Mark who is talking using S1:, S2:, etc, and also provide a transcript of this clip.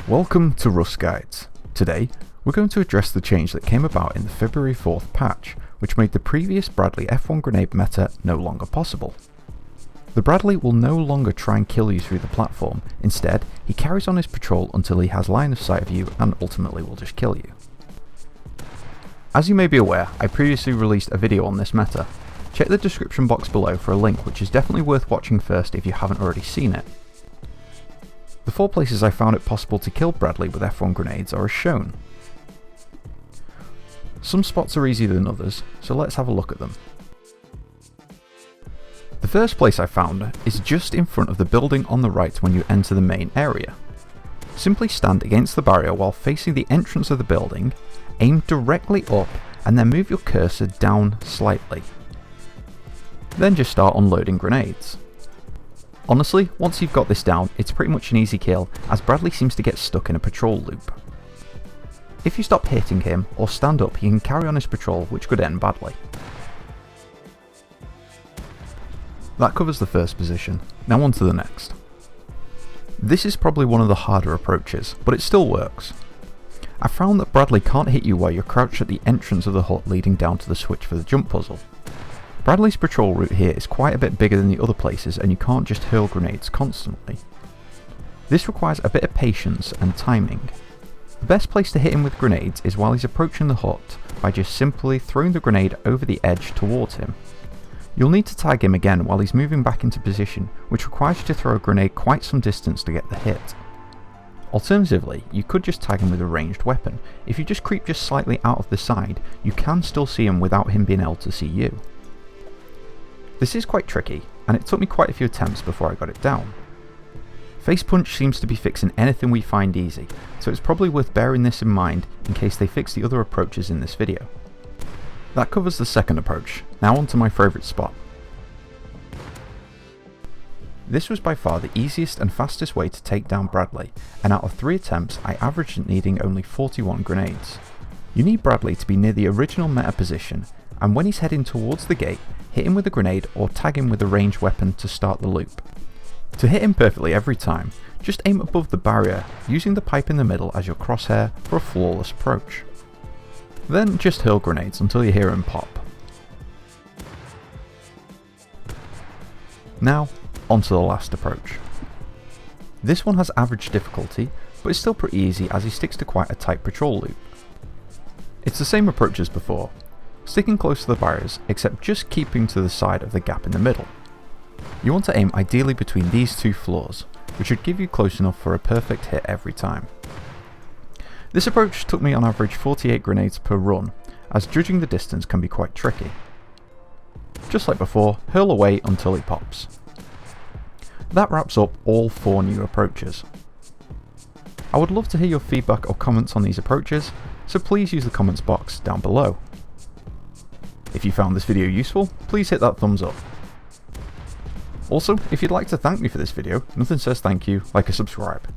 S1: Welcome to Rust Guides. Today, we're going to address the change that came about in the February 4th patch, which made the previous Bradley F1 grenade meta no longer possible. The Bradley will no longer try and kill you through the platform. Instead, he carries on his patrol until he has line of sight of you and ultimately will just kill you. As you may be aware, I previously released a video on this meta. Check the description box below for a link, which is definitely worth watching first if you haven't already seen it. The 4 places I found it possible to kill Bradley with F1 grenades are as shown. Some spots are easier than others, so let's have a look at them. The first place I found is just in front of the building on the right when you enter the main area. Simply stand against the barrier while facing the entrance of the building, aim directly up and then move your cursor down slightly. Then just start unloading grenades. Honestly, once you've got this down, it's pretty much an easy kill, as Bradley seems to get stuck in a patrol loop. If you stop hitting him or stand up, he can carry on his patrol, which could end badly. That covers the first position, now on to the next. This is probably one of the harder approaches, but it still works. I found that Bradley can't hit you while you're crouched at the entrance of the hut leading down to the switch for the jump puzzle. Bradley's patrol route here is quite a bit bigger than the other places, and you can't just hurl grenades constantly. This requires a bit of patience and timing. The best place to hit him with grenades is while he's approaching the hut by just simply throwing the grenade over the edge towards him. You'll need to tag him again while he's moving back into position, which requires you to throw a grenade quite some distance to get the hit. Alternatively, you could just tag him with a ranged weapon. If you just creep just slightly out of the side, you can still see him without him being able to see you. This is quite tricky, and it took me quite a few attempts before I got it down. Face Punch seems to be fixing anything we find easy, so it's probably worth bearing this in mind in case they fix the other approaches in this video. That covers the second approach, now on to my favourite spot. This was by far the easiest and fastest way to take down Bradley, and out of 3 attempts I averaged it needing only 41 grenades. You need Bradley to be near the original meta position, and when he's heading towards the gate, hit him with a grenade or tag him with a ranged weapon to start the loop. To hit him perfectly every time, just aim above the barrier, using the pipe in the middle as your crosshair for a flawless approach. Then just hurl grenades until you hear him pop. Now, onto the last approach. This one has average difficulty, but it's still pretty easy as he sticks to quite a tight patrol loop. It's the same approach as before, sticking close to the barriers, except just keeping to the side of the gap in the middle. You want to aim ideally between these 2 floors, which should give you close enough for a perfect hit every time. This approach took me on average 48 grenades per run, as judging the distance can be quite tricky. Just like before, hurl away until he pops. That wraps up all 4 new approaches. I would love to hear your feedback or comments on these approaches, so please use the comments box down below. If you found this video useful, please hit that thumbs up. Also, if you'd like to thank me for this video, nothing says thank you like a subscribe.